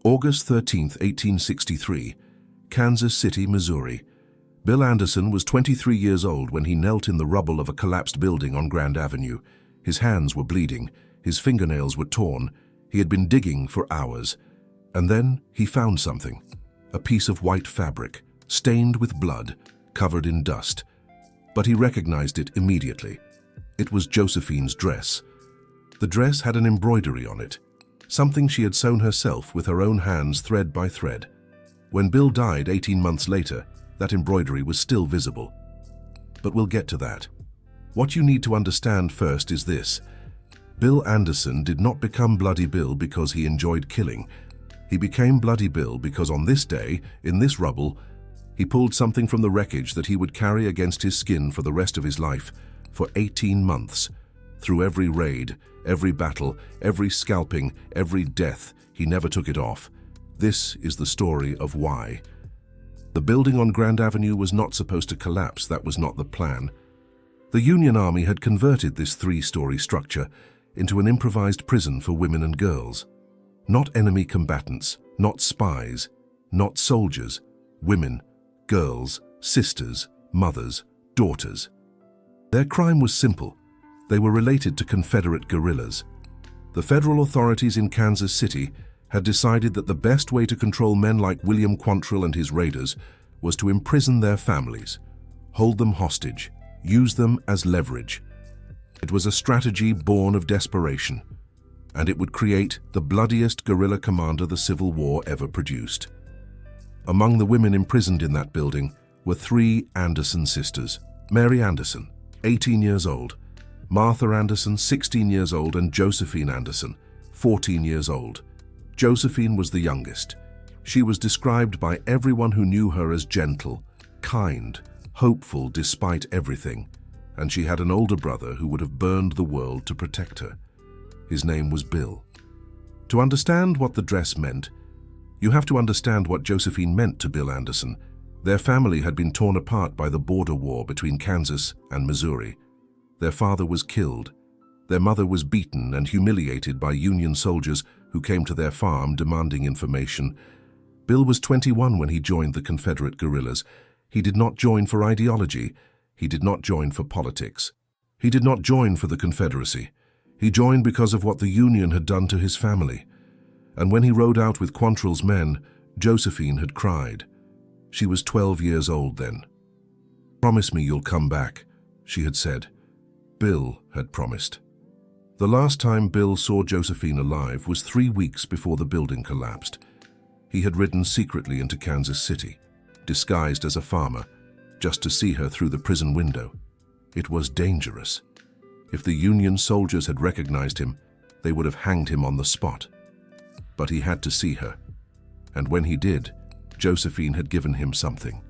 August 13, 1863, Kansas City, Missouri. Bill Anderson was 23 years old when he knelt in the rubble of a collapsed building on Grand Avenue. His hands were bleeding, his fingernails were torn. He had been digging for hours. And then he found something. A piece of white fabric, stained with blood, covered in dust. But he recognized it immediately. It was Josephine's dress. The dress had an embroidery on it, something she had sewn herself with her own hands thread by thread. When Bill died 18 months later, that embroidery was still visible. But we'll get to that. What you need to understand first is this. Bill Anderson did not become Bloody Bill because he enjoyed killing. He became Bloody Bill because on this day, in this rubble, he pulled something from the wreckage that he would carry against his skin for the rest of his life, for 18 months. Through every raid, every battle, every scalping, every death, he never took it off. This is the story of why. The building on Grand Avenue was not supposed to collapse. That was not the plan. The Union Army had converted this three-story structure into an improvised prison for women and girls. Not enemy combatants, not spies, not soldiers, women, girls, sisters, mothers, daughters. Their crime was simple. They were related to Confederate guerrillas. The federal authorities in Kansas City had decided that the best way to control men like William Quantrill and his raiders was to imprison their families, hold them hostage, use them as leverage. It was a strategy born of desperation, and it would create the bloodiest guerrilla commander the Civil War ever produced. Among the women imprisoned in that building were three Anderson sisters: Mary Anderson, 18 years old, Martha Anderson, 16 years old, and Josephine Anderson, 14 years old. Josephine was the youngest. She was described by everyone who knew her as gentle, kind, hopeful despite everything, and she had an older brother who would have burned the world to protect her. His name was Bill. To understand what the dress meant, you have to understand what Josephine meant to Bill Anderson. Their family had been torn apart by the border war between Kansas and Missouri. Their father was killed. Their mother was beaten and humiliated by Union soldiers who came to their farm demanding information. Bill was 21 when he joined the Confederate guerrillas. He did not join for ideology. He did not join for politics. He did not join for the Confederacy. He joined because of what the Union had done to his family. And when he rode out with Quantrill's men, Josephine had cried. She was 12 years old then. "Promise me you'll come back," she had said. Bill had promised. The last time Bill saw Josephine alive was 3 weeks before the building collapsed. He had ridden secretly into Kansas City, disguised as a farmer, just to see her through the prison window. It was dangerous. If the Union soldiers had recognized him, they would have hanged him on the spot. But he had to see her. And when he did, Josephine had given him something.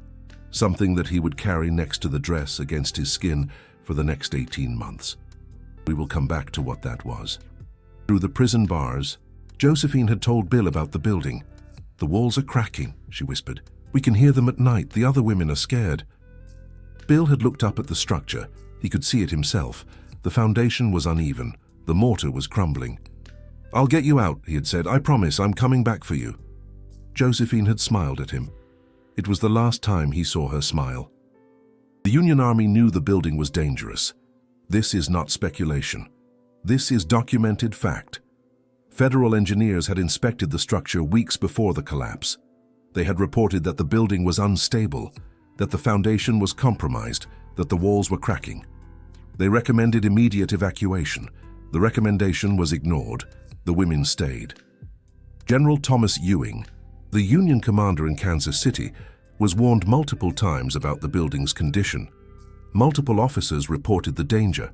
Something that he would carry next to the dress against his skin for the next 18 months. We will come back to what that was. Through the prison bars, Josephine had told Bill about the building. "The walls are cracking," she whispered. "We can hear them at night. The other women are scared." Bill had looked up at the structure. He could see it himself. The foundation was uneven. The mortar was crumbling. "I'll get you out," he had said. "I promise, I'm coming back for you." Josephine had smiled at him. It was the last time he saw her smile. The Union Army knew the building was dangerous. This is not speculation. This is documented fact. Federal engineers had inspected the structure weeks before the collapse. They had reported that the building was unstable, that the foundation was compromised, that the walls were cracking. They recommended immediate evacuation. The recommendation was ignored. The women stayed. General Thomas Ewing, the Union commander in Kansas City, was warned multiple times about the building's condition. Multiple officers reported the danger.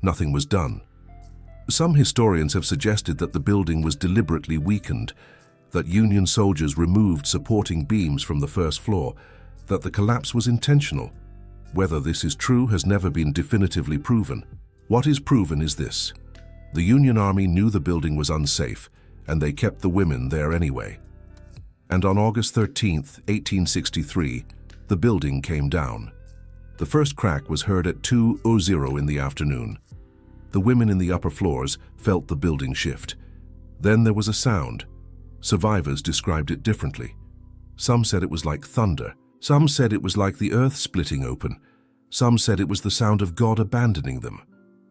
Nothing was done. Some historians have suggested that the building was deliberately weakened, that Union soldiers removed supporting beams from the first floor, that the collapse was intentional. Whether this is true has never been definitively proven. What is proven is this: the Union Army knew the building was unsafe, and they kept the women there anyway. And on August 13, 1863, the building came down. The first crack was heard at 2:00 in the afternoon. The women in the upper floors felt the building shift. Then there was a sound. Survivors described it differently. Some said it was like thunder. Some said it was like the earth splitting open. Some said it was the sound of God abandoning them.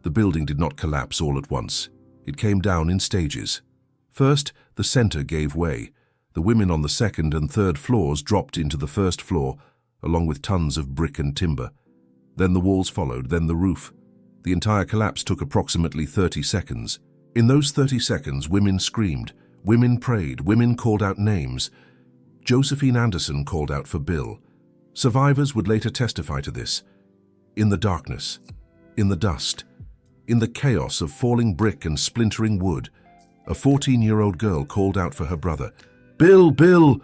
The building did not collapse all at once. It came down in stages. First, the center gave way. The women on the second and third floors dropped into the first floor, along with tons of brick and timber. Then the walls followed, then the roof. The entire collapse took approximately 30 seconds. In those 30 seconds, women screamed, women prayed, women called out names. Josephine Anderson called out for Bill. Survivors would later testify to this. In the darkness, in the dust, in the chaos of falling brick and splintering wood, a 14-year-old girl called out for her brother. "Bill, Bill!"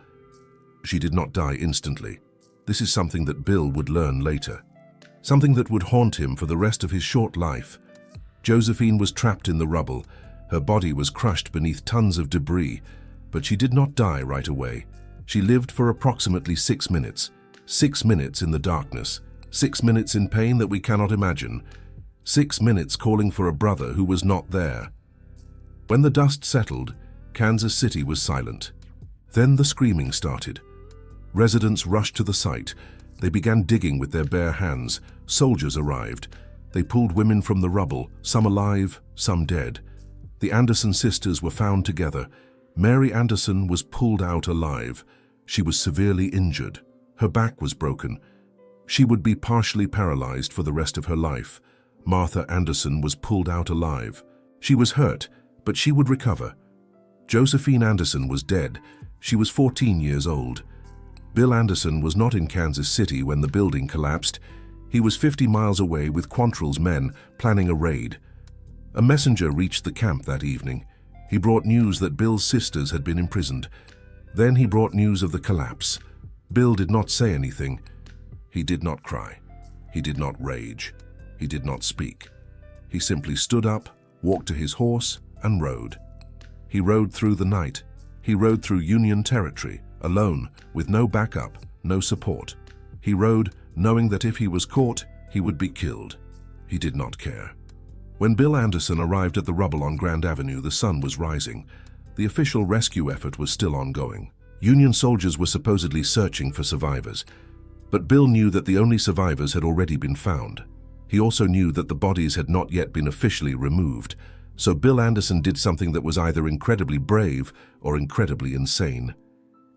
She did not die instantly. This is something that Bill would learn later. Something that would haunt him for the rest of his short life. Josephine was trapped in the rubble. Her body was crushed beneath tons of debris, but she did not die right away. She lived for approximately 6 minutes. 6 minutes in the darkness. 6 minutes in pain that we cannot imagine. 6 minutes calling for a brother who was not there. When the dust settled, Kansas City was silent. Then the screaming started. Residents rushed to the site. They began digging with their bare hands. Soldiers arrived. They pulled women from the rubble, some alive, some dead. The Anderson sisters were found together. Mary Anderson was pulled out alive. She was severely injured. Her back was broken. She would be partially paralyzed for the rest of her life. Martha Anderson was pulled out alive. She was hurt, but she would recover. Josephine Anderson was dead. She was 14 years old. Bill Anderson was not in Kansas City when the building collapsed. He was 50 miles away with Quantrill's men planning a raid. A messenger reached the camp that evening. He brought news that Bill's sisters had been imprisoned. Then he brought news of the collapse. Bill did not say anything. He did not cry. He did not rage. He did not speak. He simply stood up, walked to his horse, and rode. He rode through the night. He rode through Union territory, alone, with no backup, no support. He rode knowing that if he was caught, he would be killed. He did not care. When Bill Anderson arrived at the rubble on Grand Avenue, the sun was rising. The official rescue effort was still ongoing. Union soldiers were supposedly searching for survivors. But Bill knew that the only survivors had already been found. He also knew that the bodies had not yet been officially removed. So Bill Anderson did something that was either incredibly brave or incredibly insane.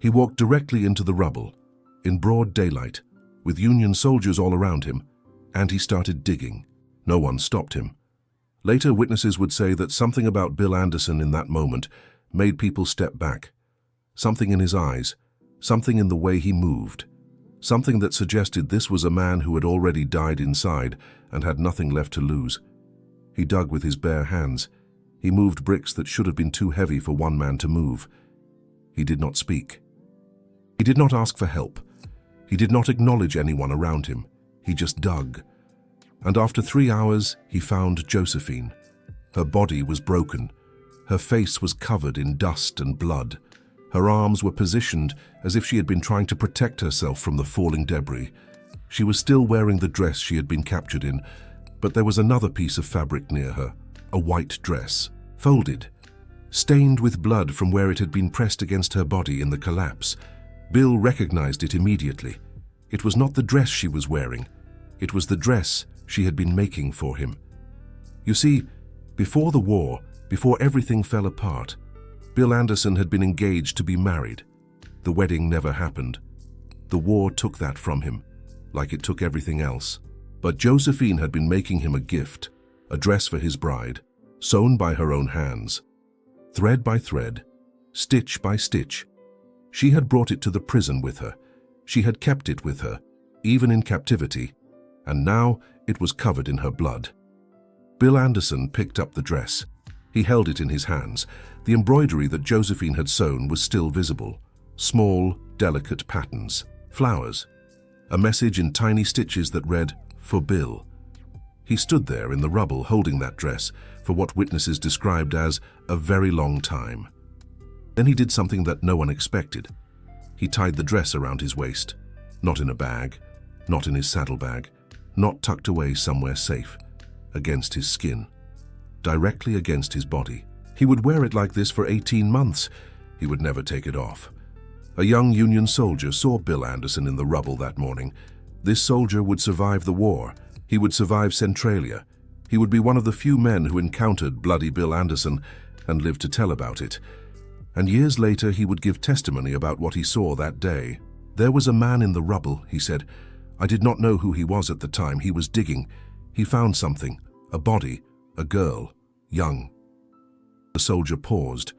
He walked directly into the rubble, in broad daylight, with Union soldiers all around him, and he started digging. No one stopped him. Later, witnesses would say that something about Bill Anderson in that moment made people step back. Something in his eyes, something in the way he moved, something that suggested this was a man who had already died inside and had nothing left to lose. He dug with his bare hands. He moved bricks that should have been too heavy for one man to move. He did not speak. He did not ask for help. He did not acknowledge anyone around him. He just dug. And after 3 hours, he found Josephine. Her body was broken. Her face was covered in dust and blood. Her arms were positioned as if she had been trying to protect herself from the falling debris. She was still wearing the dress she had been captured in, but there was another piece of fabric near her, a white dress, folded, stained with blood from where it had been pressed against her body in the collapse. Bill recognized it immediately. It was not the dress she was wearing. It was the dress she had been making for him. You see, before the war, before everything fell apart, Bill Anderson had been engaged to be married. The wedding never happened. The war took that from him, like it took everything else. But Josephine had been making him a gift, a dress for his bride, sewn by her own hands. Thread by thread, stitch by stitch. She had brought it to the prison with her. She had kept it with her, even in captivity, and now it was covered in her blood. Bill Anderson picked up the dress. He held it in his hands. The embroidery that Josephine had sewn was still visible. Small, delicate patterns, flowers. A message in tiny stitches that read, "For Bill." He stood there in the rubble holding that dress for what witnesses described as a very long time. Then he did something that no one expected. He tied the dress around his waist, not in a bag, not in his saddlebag, not tucked away somewhere safe, against his skin, directly against his body. He would wear it like this for 18 months. He would never take it off. A young Union soldier saw Bill Anderson in the rubble that morning. This soldier would survive the war. He would survive Centralia. He would be one of the few men who encountered bloody Bill Anderson and lived to tell about it. And years later, he would give testimony about what he saw that day. "There was a man in the rubble," he said. "I did not know who he was at the time. He was digging. He found something, a body, a girl, young." The soldier paused.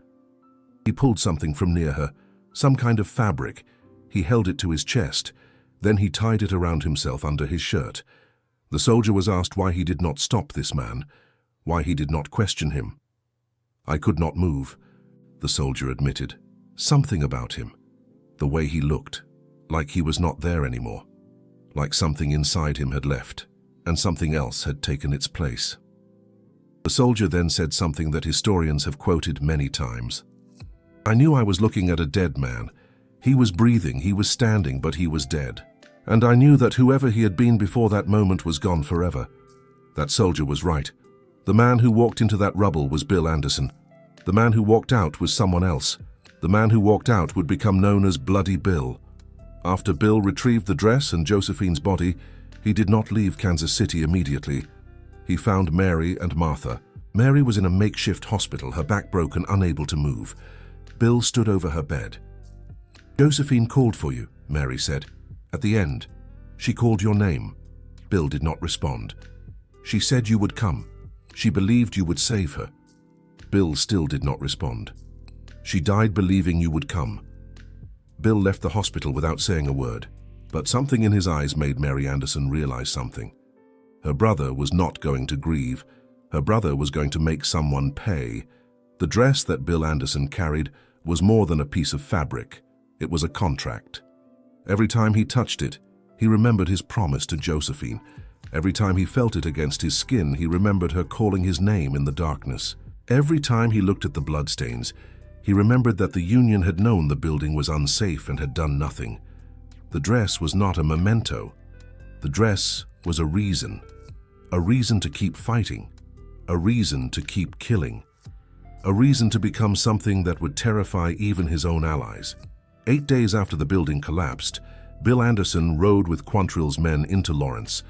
He pulled something from near her, some kind of fabric. He held it to his chest. Then he tied it around himself under his shirt. The soldier was asked why he did not stop this man, why he did not question him. "I could not move," the soldier admitted. "Something about him, the way he looked, like he was not there anymore, like something inside him had left, and something else had taken its place." The soldier then said something that historians have quoted many times. "I knew I was looking at a dead man. He was breathing, he was standing, but he was dead. And I knew that whoever he had been before that moment was gone forever." That soldier was right. The man who walked into that rubble was Bill Anderson. The man who walked out was someone else. The man who walked out would become known as Bloody Bill. After Bill retrieved the dress and Josephine's body, he did not leave Kansas City immediately. He found Mary and Martha. Mary was in a makeshift hospital, her back broken, unable to move. Bill stood over her bed. "Josephine called for you," Mary said. "At the end, she called your name." Bill did not respond. "She said you would come. She believed you would save her." Bill still did not respond. "She died believing you would come." Bill left the hospital without saying a word, but something in his eyes made Mary Anderson realize something. Her brother was not going to grieve. Her brother was going to make someone pay. The dress that Bill Anderson carried was more than a piece of fabric. It was a contract. Every time he touched it, he remembered his promise to Josephine. Every time he felt it against his skin, he remembered her calling his name in the darkness. Every time he looked at the bloodstains, he remembered that the Union had known the building was unsafe and had done nothing. The dress was not a memento. The dress was a reason to keep fighting, a reason to keep killing, a reason to become something that would terrify even his own allies. 8 days after the building collapsed, Bill Anderson rode with Quantrill's men into Lawrence,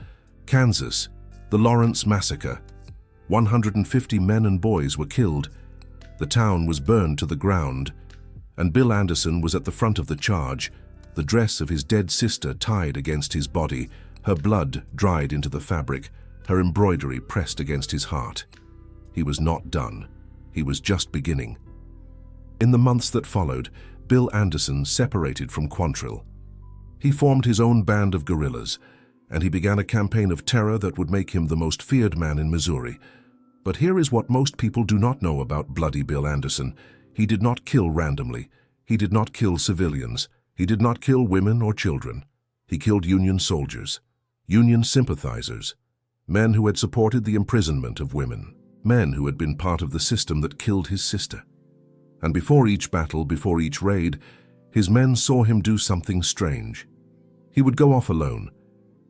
Kansas. The Lawrence Massacre. 150 men and boys were killed. The town was burned to the ground, and Bill Anderson was at the front of the charge, the dress of his dead sister tied against his body, her blood dried into the fabric, her embroidery pressed against his heart. He was not done. He was just beginning. In the months that followed, Bill Anderson separated from Quantrill. He formed his own band of guerrillas, and he began a campaign of terror that would make him the most feared man in Missouri. But here is what most people do not know about Bloody Bill Anderson. He did not kill randomly. He did not kill civilians. He did not kill women or children. He killed Union soldiers, Union sympathizers, men who had supported the imprisonment of women, men who had been part of the system that killed his sister. And before each battle, before each raid, his men saw him do something strange. He would go off alone.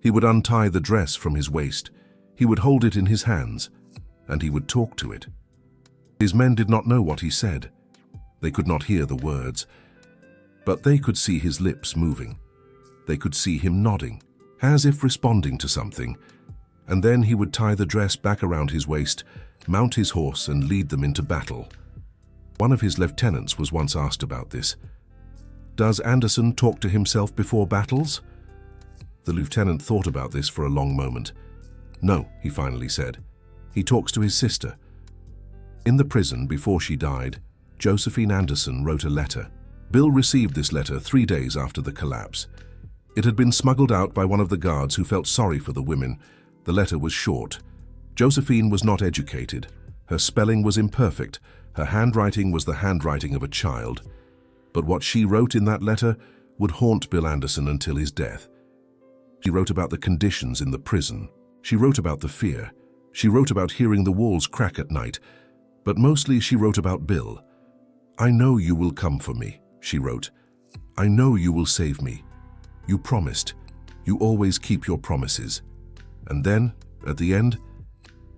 He would untie the dress from his waist. He would hold it in his hands, and he would talk to it. His men did not know what he said. They could not hear the words, but they could see his lips moving. They could see him nodding, as if responding to something, and then he would tie the dress back around his waist, mount his horse, and lead them into battle. One of his lieutenants was once asked about this. "Does Anderson talk to himself before battles?" The lieutenant thought about this for a long moment. "No," he finally said. "He talks to his sister." In the prison, before she died, Josephine Anderson wrote a letter. Bill received this letter 3 days after the collapse. It had been smuggled out by one of the guards who felt sorry for the women. The letter was short. Josephine was not educated. Her spelling was imperfect. Her handwriting was the handwriting of a child. But what she wrote in that letter would haunt Bill Anderson until his death. She wrote about the conditions in the prison. She wrote about the fear. She wrote about hearing the walls crack at night. But mostly she wrote about Bill. "I know you will come for me," she wrote. "I know you will save me. You promised. You always keep your promises." And then, at the end,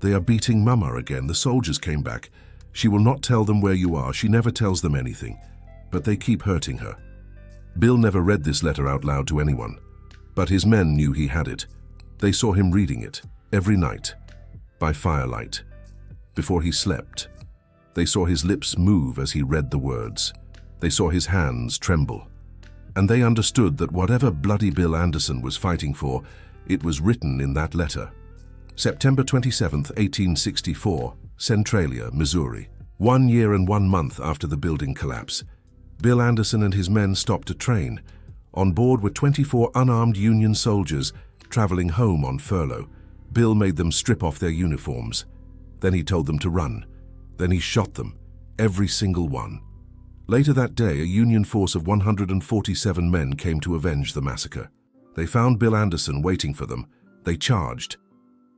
"They are beating Mama again. The soldiers came back. She will not tell them where you are. She never tells them anything. but they keep hurting her. Bill never read this letter out loud to anyone, but his men knew he had it. They saw him reading it every night, by firelight, before he slept. They saw his lips move as he read the words. They saw his hands tremble. And they understood that whatever bloody Bill Anderson was fighting for, it was written in that letter. September 27, 1864, Centralia, Missouri. 1 year and 1 month after the building collapse, Bill Anderson and his men stopped a train. On board were 24 unarmed Union soldiers traveling home on furlough. Bill made them strip off their uniforms. Then he told them to run. Then he shot them, every single one. Later that day, a Union force of 147 men came to avenge the massacre. They found Bill Anderson waiting for them. They charged.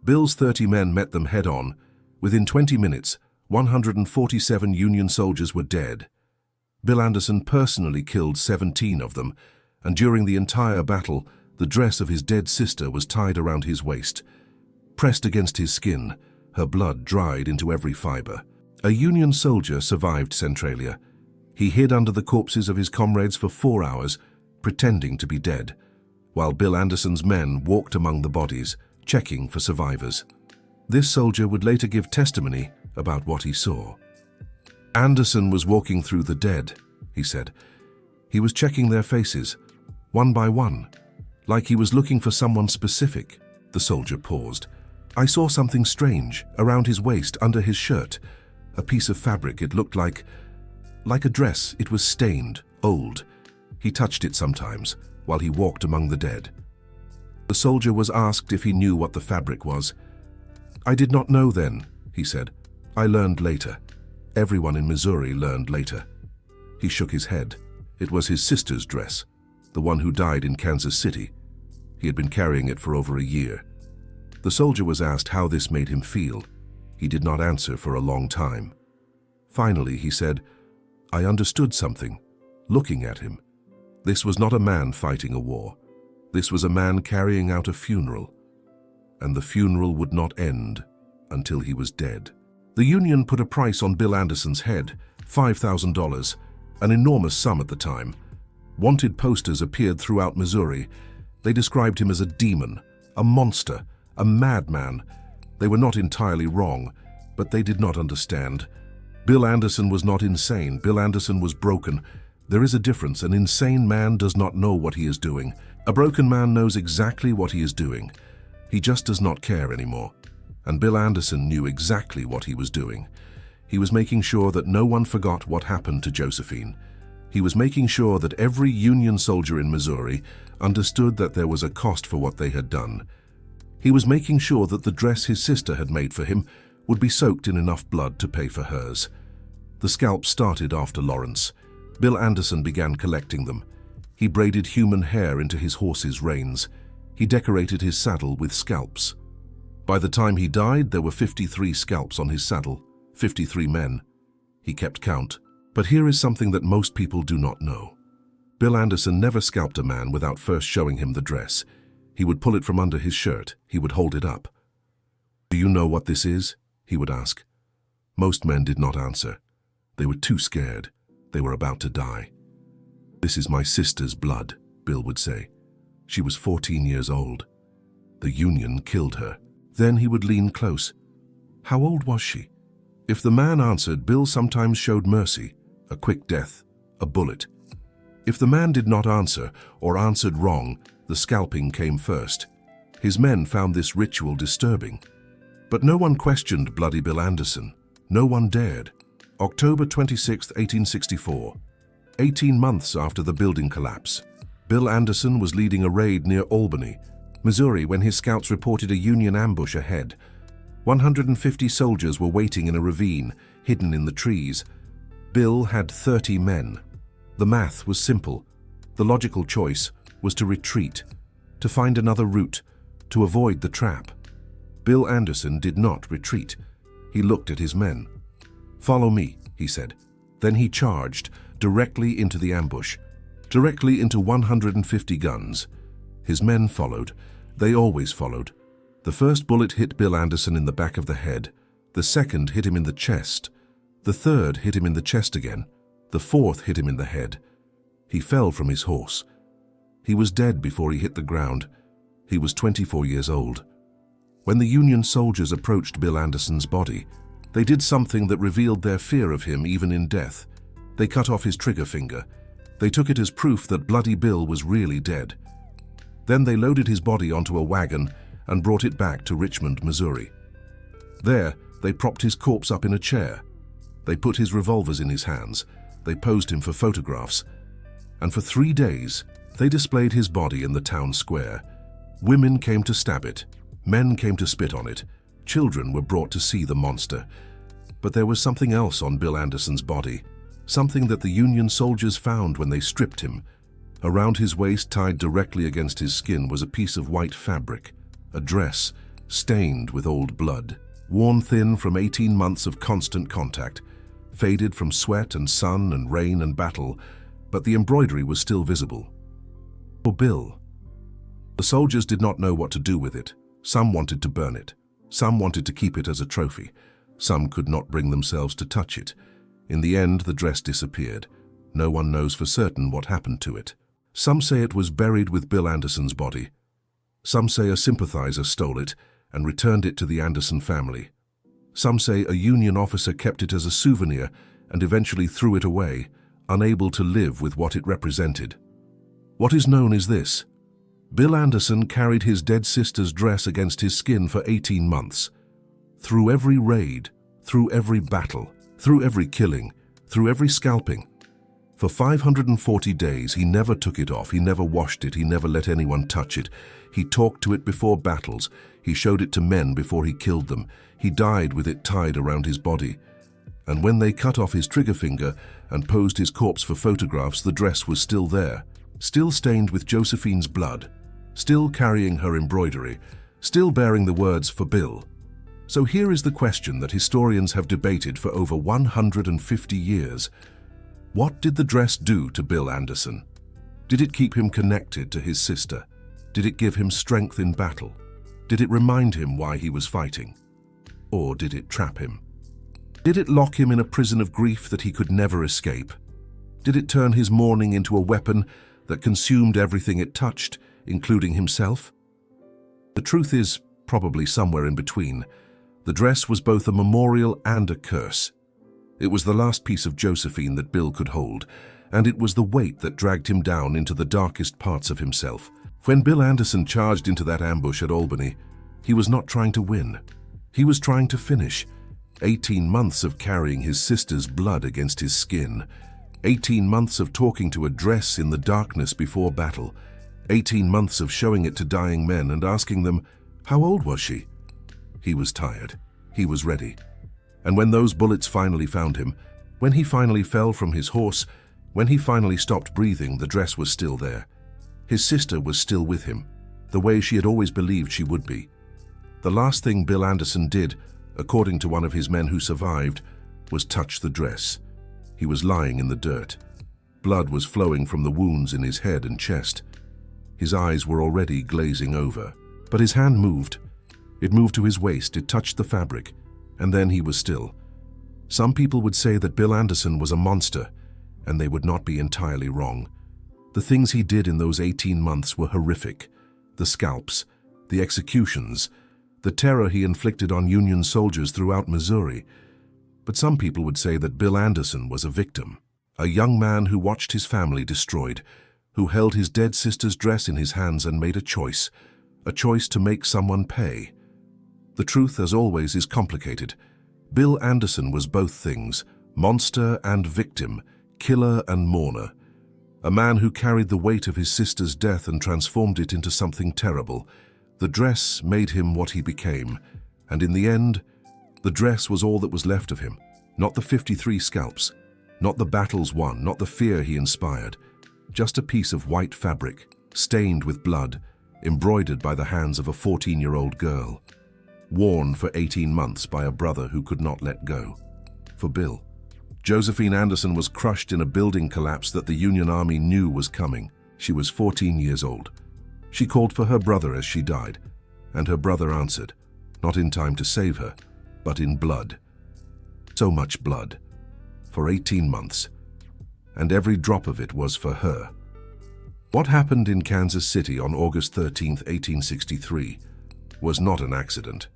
Bill's 30 men met them head-on. Within 20 minutes, 147 Union soldiers were dead. Bill Anderson personally killed 17 of them, and during the entire battle, the dress of his dead sister was tied around his waist. Pressed against his skin, her blood dried into every fiber. A Union soldier survived Centralia. He hid under the corpses of his comrades for 4 hours, pretending to be dead, while Bill Anderson's men walked among the bodies, checking for survivors. This soldier would later give testimony about what he saw. Anderson was walking through the dead, he said. He was checking their faces, one by one, like he was looking for someone specific. The soldier paused. I saw something strange around his waist, under his shirt. A piece of fabric. It looked like a dress. It was stained, old. He touched it sometimes while he walked among the dead. The soldier was asked if he knew what the fabric was. I did not know then, he said. I learned later. Everyone in Missouri learned later. He shook his head. It was his sister's dress, the one who died in Kansas City. He had been carrying it for over a year. The soldier was asked how this made him feel. He did not answer for a long time. Finally, he said, I understood something, looking at him. This was not a man fighting a war. This was a man carrying out a funeral. And the funeral would not end until he was dead. The Union put a price on Bill Anderson's head, $5,000, an enormous sum at the time. Wanted posters appeared throughout Missouri. They described him as a demon, a monster, a madman. They were not entirely wrong, but they did not understand. Bill Anderson was not insane. Bill Anderson was broken. There is a difference. An insane man does not know what he is doing. A broken man knows exactly what he is doing. He just does not care anymore. And Bill Anderson knew exactly what he was doing. He was making sure that no one forgot what happened to Josephine. He was making sure that every Union soldier in Missouri understood that there was a cost for what they had done. He was making sure that the dress his sister had made for him would be soaked in enough blood to pay for hers. The scalps started after Lawrence. Bill Anderson began collecting them. He braided human hair into his horse's reins. He decorated his saddle with scalps. By the time he died, there were 53 scalps on his saddle, 53 men. He kept count. But here is something that most people do not know. Bill Anderson never scalped a man without first showing him the dress. He would pull it from under his shirt. He would hold it up. Do you know what this is? He would ask. Most men did not answer. They were too scared. They were about to die. This is my sister's blood, Bill would say. She was 14 years old. The Union killed her. Then he would lean close. How old was she? If the man answered, Bill sometimes showed mercy, a quick death, a bullet. If the man did not answer or answered wrong, the scalping came first. His men found this ritual disturbing. But no one questioned Bloody Bill Anderson. No one dared. October 26, 1864, 18 months after the building collapse, Bill Anderson was leading a raid near Albany, Missouri, when his scouts reported a Union ambush ahead. 150 soldiers were waiting in a ravine, hidden in the trees. Bill had 30 men. The math was simple. The logical choice was to retreat, to find another route, to avoid the trap. Bill Anderson did not retreat. He looked at his men. Follow me, he said. Then he charged directly into the ambush, directly into 150 guns. His men followed. They always followed. The first bullet hit Bill Anderson in the back of the head. The second hit him in the chest. The third hit him in the chest again. The fourth hit him in the head. He fell from his horse. He was dead before he hit the ground. He was 24 years old. When the Union soldiers approached Bill Anderson's body, they did something that revealed their fear of him even in death. They cut off his trigger finger. They took it as proof that Bloody Bill was really dead. Then they loaded his body onto a wagon and brought it back to Richmond, Missouri. There, they propped his corpse up in a chair. They put his revolvers in his hands. They posed him for photographs. And for 3 days, they displayed his body in the town square. Women came to stab it. Men came to spit on it. Children were brought to see the monster. But there was something else on Bill Anderson's body, something that the Union soldiers found when they stripped him. Around his waist, tied directly against his skin, was a piece of white fabric, a dress stained with old blood, worn thin from 18 months of constant contact, faded from sweat and sun and rain and battle, but the embroidery was still visible. For Bill. The soldiers did not know what to do with it. Some wanted to burn it. Some wanted to keep it as a trophy. Some could not bring themselves to touch it. In the end, the dress disappeared. No one knows for certain what happened to it. Some say it was buried with Bill Anderson's body. Some say a sympathizer stole it and returned it to the Anderson family. Some say a Union officer kept it as a souvenir and eventually threw it away, unable to live with what it represented. What is known is this: Bill Anderson carried his dead sister's dress against his skin for 18 months. Through every raid, through every battle, through every killing, through every scalping. For 540 days, he never took it off, he never washed it, he never let anyone touch it. He talked to it before battles, he showed it to men before he killed them. He died with it tied around his body. And when they cut off his trigger finger and posed his corpse for photographs, the dress was still there, still stained with Josephine's blood, still carrying her embroidery, still bearing the words "for Bill." So here is the question that historians have debated for over 150 years. What did the dress do to Bill Anderson? Did it keep him connected to his sister? Did it give him strength in battle? Did it remind him why he was fighting? Or did it trap him? Did it lock him in a prison of grief that he could never escape? Did it turn his mourning into a weapon that consumed everything it touched, including himself? The truth is probably somewhere in between. The dress was both a memorial and a curse. It was the last piece of Josephine that Bill could hold, and it was the weight that dragged him down into the darkest parts of himself. When Bill Anderson charged into that ambush at Albany, he was not trying to win. He was trying to finish. 18 months of carrying his sister's blood against his skin. 18 months of talking to a dress in the darkness before battle. 18 months of showing it to dying men and asking them, how old was she? He was tired. He was ready. And when those bullets finally found him, when he finally fell from his horse, when he finally stopped breathing, the dress was still there. His sister was still with him, the way she had always believed she would be. The last thing Bill Anderson did, according to one of his men who survived, was touch the dress. He was lying in the dirt. Blood was flowing from the wounds in his head and chest. His eyes were already glazing over. But his hand moved. It moved to his waist, it touched the fabric, and then he was still. Some people would say that Bill Anderson was a monster, and they would not be entirely wrong. The things he did in those 18 months were horrific. The scalps, the executions, the terror he inflicted on Union soldiers throughout Missouri. But some people would say that Bill Anderson was a victim, a young man who watched his family destroyed, who held his dead sister's dress in his hands and made a choice to make someone pay. The truth, as always, is complicated. Bill Anderson was both things, monster and victim, killer and mourner. A man who carried the weight of his sister's death and transformed it into something terrible. The dress made him what he became, and in the end, the dress was all that was left of him. Not the 53 scalps, not the battles won, not the fear he inspired. Just a piece of white fabric, stained with blood, embroidered by the hands of a 14-year-old girl. Worn for 18 months by a brother who could not let go. For Bill, Josephine Anderson was crushed in a building collapse that the Union Army knew was coming. She was 14 years old. She called for her brother as she died, and her brother answered, not in time to save her, but in blood. So much blood. For 18 months. and every drop of it was for her. What happened in Kansas City on August 13, 1863, was not an accident.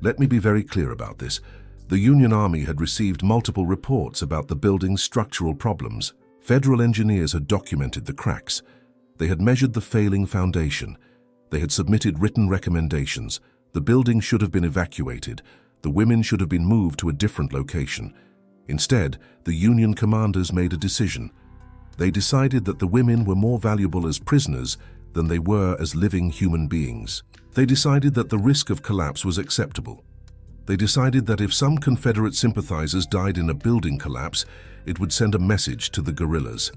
Let me be very clear about this. The Union Army had received multiple reports about the building's structural problems. Federal engineers had documented the cracks. They had measured the failing foundation. They had submitted written recommendations. The building should have been evacuated. The women should have been moved to a different location. Instead, the Union commanders made a decision. They decided that the women were more valuable as prisoners than they were as living human beings. They decided that the risk of collapse was acceptable. They decided that if some Confederate sympathizers died in a building collapse, it would send a message to the guerrillas.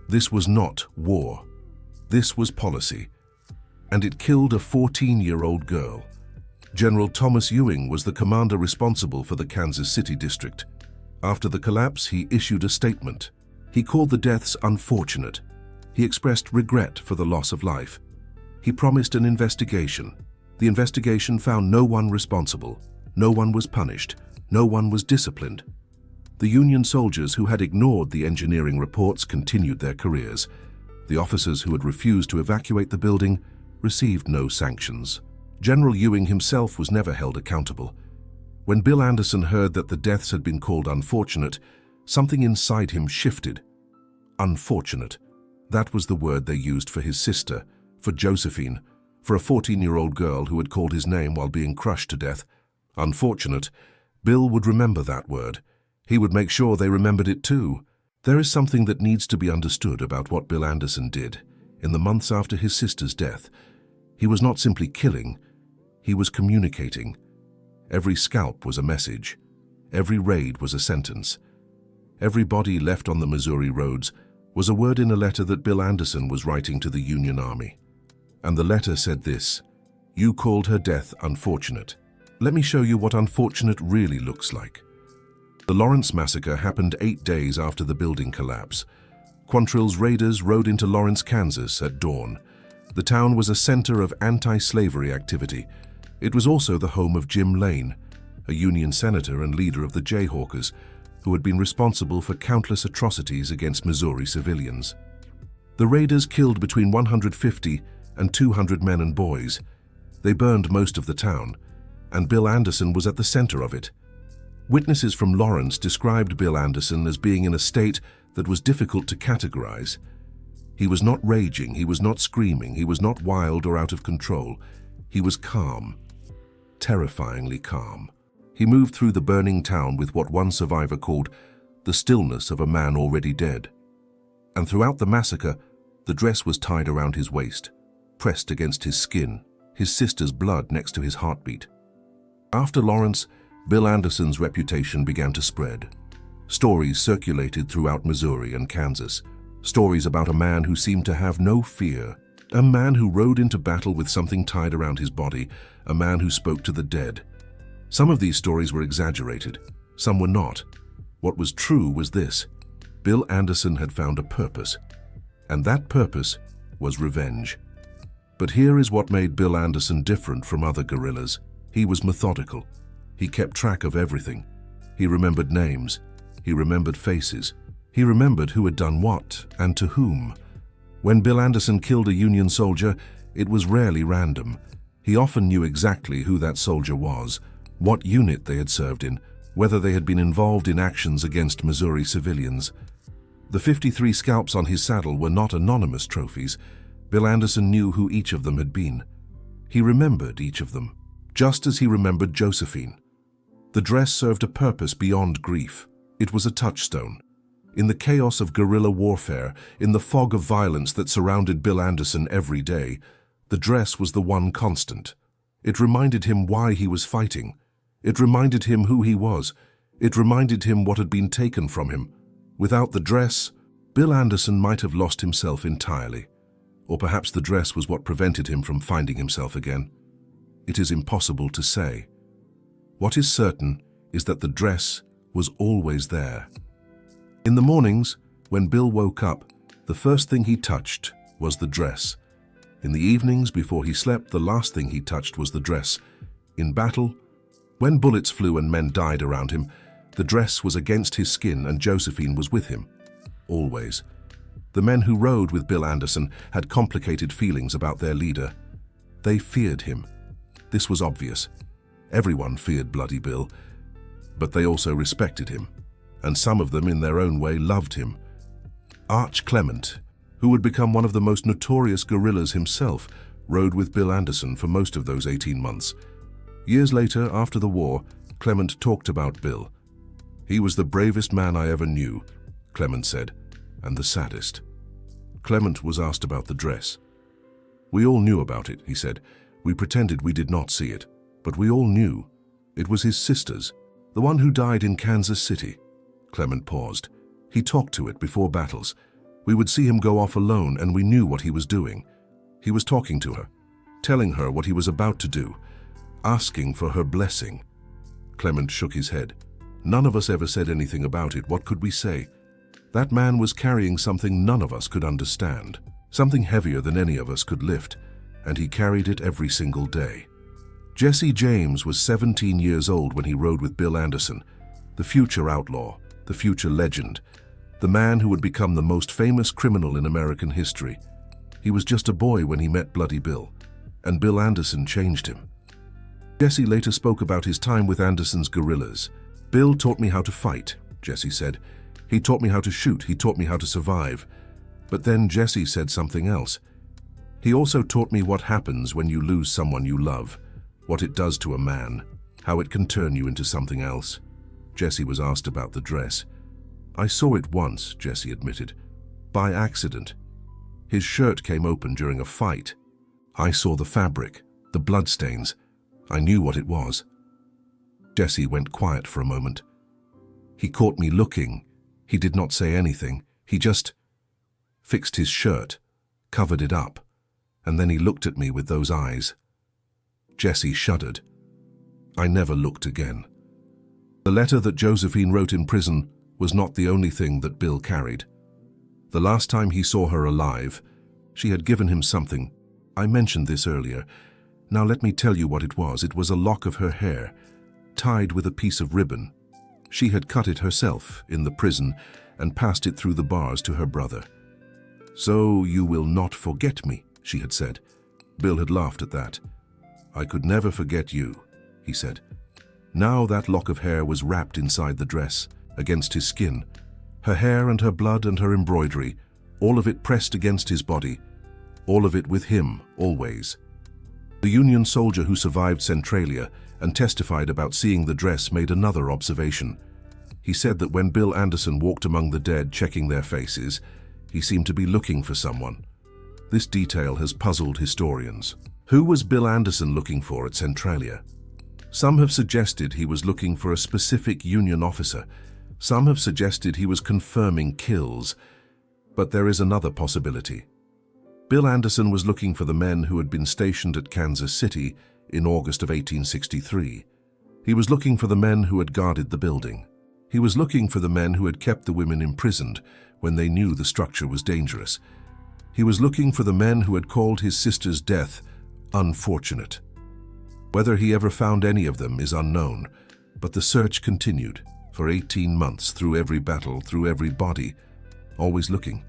This was not war. This was policy. And it killed a 14-year-old girl. General Thomas Ewing was the commander responsible for the Kansas City district. After the collapse, he issued a statement. He called the deaths unfortunate. He expressed regret for the loss of life. He promised an investigation. The investigation found no one responsible. No one was punished. No one was disciplined. The Union soldiers who had ignored the engineering reports continued their careers. The officers who had refused to evacuate the building received no sanctions. General Ewing himself was never held accountable. When Bill Anderson heard that the deaths had been called unfortunate, something inside him shifted. Unfortunate. That was the word they used for his sister, for Josephine, for a 14-year-old girl who had called his name while being crushed to death. Unfortunate. Bill would remember that word. He would make sure they remembered it too. There is something that needs to be understood about what Bill Anderson did in the months after his sister's death. He was not simply killing, he was communicating. Every scalp was a message. Every raid was a sentence. Every body left on the Missouri roads was a word in a letter that Bill Anderson was writing to the Union Army. And the letter said this: "You called her death unfortunate. Let me show you what unfortunate really looks like." The Lawrence massacre happened 8 days after the building collapse. Quantrill's raiders rode into Lawrence, Kansas at dawn. The town was a center of anti-slavery activity. It was also the home of Jim Lane, a Union senator and leader of the Jayhawkers, who had been responsible for countless atrocities against Missouri civilians. The raiders killed between 150 and 200 men and boys. They burned most of the town, and Bill Anderson was at the center of it. Witnesses from Lawrence described Bill Anderson as being in a state that was difficult to categorize. He was not raging, he was not screaming, he was not wild or out of control. He was calm, terrifyingly calm. He moved through the burning town with what one survivor called the stillness of a man already dead. And throughout the massacre, the dress was tied around his waist, pressed against his skin, his sister's blood next to his heartbeat. After Lawrence, Bill Anderson's reputation began to spread. Stories circulated throughout Missouri and Kansas. Stories about a man who seemed to have no fear. A man who rode into battle with something tied around his body. A man who spoke to the dead. Some of these stories were exaggerated. Some were not. What was true was this: Bill Anderson had found a purpose. And that purpose was revenge. But here is what made Bill Anderson different from other guerrillas. He was methodical. He kept track of everything. He remembered names. He remembered faces. He remembered who had done what and to whom. When Bill Anderson killed a Union soldier, it was rarely random. He often knew exactly who that soldier was, what unit they had served in, whether they had been involved in actions against Missouri civilians. The 53 scalps on his saddle were not anonymous trophies. Bill Anderson knew who each of them had been. He remembered each of them, just as he remembered Josephine. The dress served a purpose beyond grief. It was a touchstone. In the chaos of guerrilla warfare, in the fog of violence that surrounded Bill Anderson every day, the dress was the one constant. It reminded him why he was fighting. It reminded him who he was. It reminded him what had been taken from him. Without the dress, Bill Anderson might have lost himself entirely. Or perhaps the dress was what prevented him from finding himself again. It is impossible to say. What is certain is that the dress was always there. In the mornings, when Bill woke up, the first thing he touched was the dress. In the evenings, before he slept, the last thing he touched was the dress. In battle, when bullets flew and men died around him, the dress was against his skin and Josephine was with him. always. The men who rode with Bill Anderson had complicated feelings about their leader. They feared him. This was obvious. Everyone feared Bloody Bill, but they also respected him, and some of them in their own way loved him. Arch Clement, who would become one of the most notorious guerrillas himself, rode with Bill Anderson for most of those 18 months. Years later, after the war, Clement talked about Bill. "He was the bravest man I ever knew," Clement said, "and the saddest." Clement was asked about the dress. "We all knew about it," he said. "We pretended we did not see it, but we all knew. It was his sister's, the one who died in Kansas City." Clement paused. "He talked to it before battles. We would see him go off alone, and we knew what he was doing. He was talking to her, telling her what he was about to do, asking for her blessing." Clement shook his head. "None of us ever said anything about it. What could we say? That man was carrying something none of us could understand, something heavier than any of us could lift, and he carried it every single day." Jesse James was 17 years old when he rode with Bill Anderson, the future outlaw, the future legend, the man who would become the most famous criminal in American history. He was just a boy when he met Bloody Bill, and Bill Anderson changed him. Jesse later spoke about his time with Anderson's guerrillas. "Bill taught me how to fight," Jesse said. "He taught me how to shoot. He taught me how to survive." But then Jesse said something else. "He also taught me what happens when you lose someone you love, what it does to a man, how it can turn you into something else." Jesse was asked about the dress. "I saw it once," Jesse admitted, "by accident. His shirt came open during a fight. I saw the fabric, the bloodstains. I knew what it was." Jesse went quiet for a moment. "He caught me looking. He did not say anything. He just fixed his shirt, covered it up, and then he looked at me with those eyes." Jesse shuddered. "I never looked again." The letter that Josephine wrote in prison was not the only thing that Bill carried. The last time he saw her alive, she had given him something. I mentioned this earlier. Now let me tell you what it was. It was a lock of her hair, tied with a piece of ribbon. She had cut it herself in the prison and passed it through the bars to her brother. "So you will not forget me," she had said. Bill had laughed at that. "I could never forget you," he said. Now that lock of hair was wrapped inside the dress, against his skin. Her hair and her blood and her embroidery, all of it pressed against his body, all of it with him, always. The Union soldier who survived Centralia and testified about seeing the dress made another observation. He said that when Bill Anderson walked among the dead checking their faces, he seemed to be looking for someone. This detail has puzzled historians. Who was Bill Anderson looking for at Centralia? Some have suggested he was looking for a specific Union officer. Some have suggested he was confirming kills. But there is another possibility. Bill Anderson was looking for the men who had been stationed at Kansas City in August of 1863. He was looking for the men who had guarded the building. He was looking for the men who had kept the women imprisoned when they knew the structure was dangerous. He was looking for the men who had called his sister's death unfortunate. Whether he ever found any of them is unknown, but the search continued for 18 months through every battle, through every body, always looking.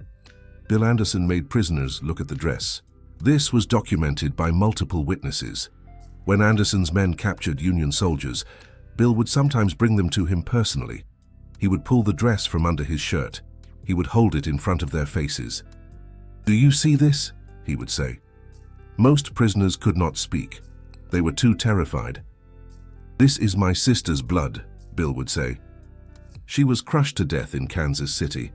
Bill Anderson made prisoners look at the dress. This was documented by multiple witnesses. When Anderson's men captured Union soldiers, Bill would sometimes bring them to him personally. He would pull the dress from under his shirt. He would hold it in front of their faces. "Do you see this?" he would say. Most prisoners could not speak. They were too terrified. "This is my sister's blood," Bill would say. She was crushed to death in Kansas City,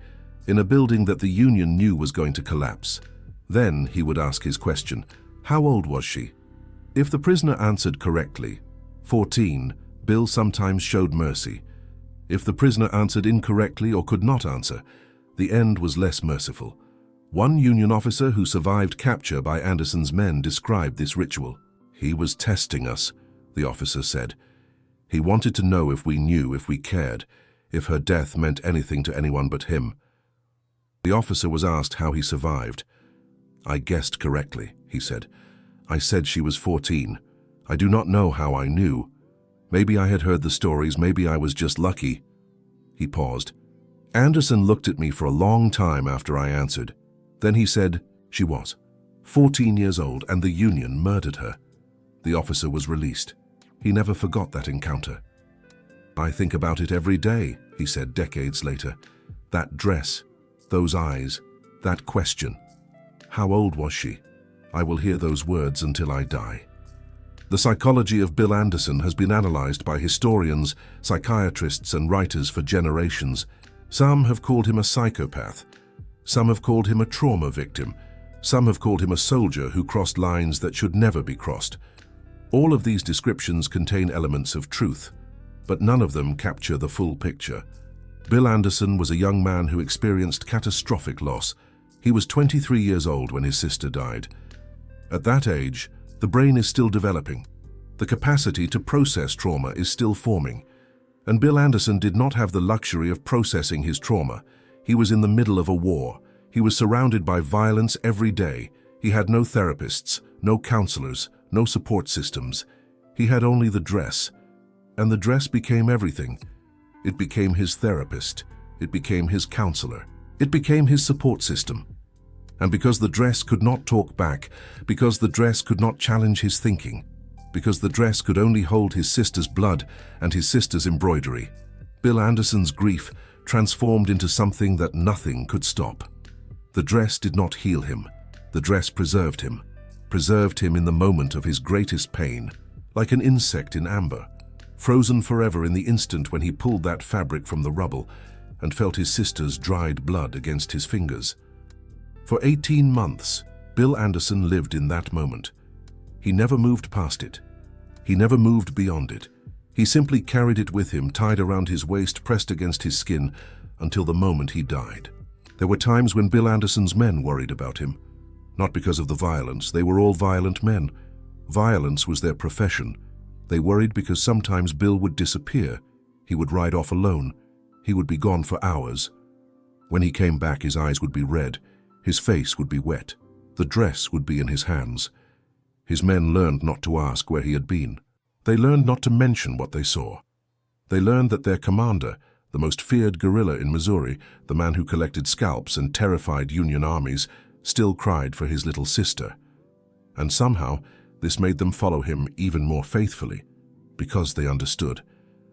in a building that the Union knew was going to collapse. Then he would ask his question, how old was she? If the prisoner answered correctly, 14, Bill sometimes showed mercy. If the prisoner answered incorrectly or could not answer, the end was less merciful. One Union officer who survived capture by Anderson's men described this ritual. "He was testing us," the officer said. "He wanted to know if we knew, if we cared, if her death meant anything to anyone but him." The officer was asked how he survived. "I guessed correctly," he said. "I said she was 14. I do not know how I knew. Maybe I had heard the stories, maybe I was just lucky." He paused. Anderson looked at me for a long time after I answered. Then he said, "She was 14 years old and the Union murdered her." The officer was released. He never forgot that encounter. "I think about it every day," he said decades later. "That dress, those eyes, that question. How old was she? I will hear those words until I die." The psychology of Bill Anderson has been analyzed by historians, psychiatrists, and writers for generations. Some have called him a psychopath. Some have called him a trauma victim. Some have called him a soldier who crossed lines that should never be crossed. All of these descriptions contain elements of truth, but none of them capture the full picture. Bill Anderson was a young man who experienced catastrophic loss. He was 23 years old when his sister died. At that age, the brain is still developing. The capacity to process trauma is still forming. And Bill Anderson did not have the luxury of processing his trauma. He was in the middle of a war. He was surrounded by violence every day. He had no therapists, no counselors, no support systems. He had only the dress. And the dress became everything. It became his therapist. It became his counselor. It became his support system. And because the dress could not talk back, because the dress could not challenge his thinking, because the dress could only hold his sister's blood and his sister's embroidery, Bill Anderson's grief transformed into something that nothing could stop. The dress did not heal him. The dress preserved him in the moment of his greatest pain, like an insect in amber, frozen forever in the instant when he pulled that fabric from the rubble and felt his sister's dried blood against his fingers. For 18 months, Bill Anderson lived in that moment. He never moved past it. He never moved beyond it. He simply carried it with him, tied around his waist, pressed against his skin, until the moment he died. There were times when Bill Anderson's men worried about him. Not because of the violence, they were all violent men. Violence was their profession. They worried because sometimes Bill would disappear. He would ride off alone. He would be gone for hours. When he came back, his eyes would be red. His face would be wet. The dress would be in his hands. His men learned not to ask where he had been. They learned not to mention what they saw. They learned that their commander, the most feared guerrilla in Missouri, the man who collected scalps and terrified Union armies, still cried for his little sister. And somehow, this made them follow him even more faithfully, because they understood.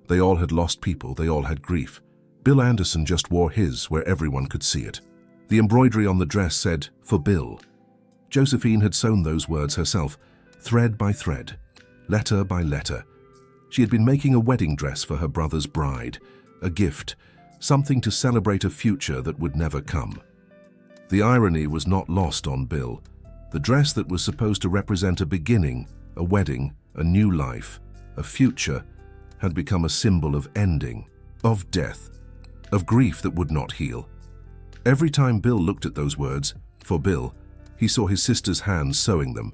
They all had lost people, they all had grief. Bill Anderson just wore his where everyone could see it. The embroidery on the dress said, "For Bill." Josephine had sewn those words herself, thread by thread, letter by letter. She had been making a wedding dress for her brother's bride, a gift, something to celebrate a future that would never come. The irony was not lost on Bill. The dress that was supposed to represent a beginning, a wedding, a new life, a future, had become a symbol of ending, of death, of grief that would not heal. Every time Bill looked at those words, "For Bill," he saw his sister's hands sewing them.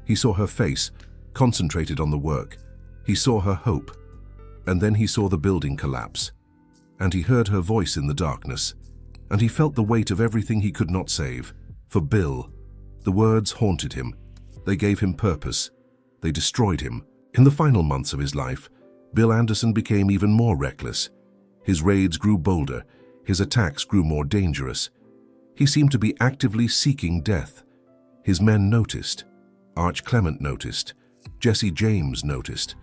He saw her face, concentrated on the work. He saw her hope. And then he saw the building collapse. And he heard her voice in the darkness. And he felt the weight of everything he could not save. For Bill. The words haunted him. They gave him purpose. They destroyed him. In the final months of his life, Bill Anderson became even more reckless. His raids grew bolder. His attacks grew more dangerous. He seemed to be actively seeking death. His men noticed. Arch Clement noticed. Jesse James noticed.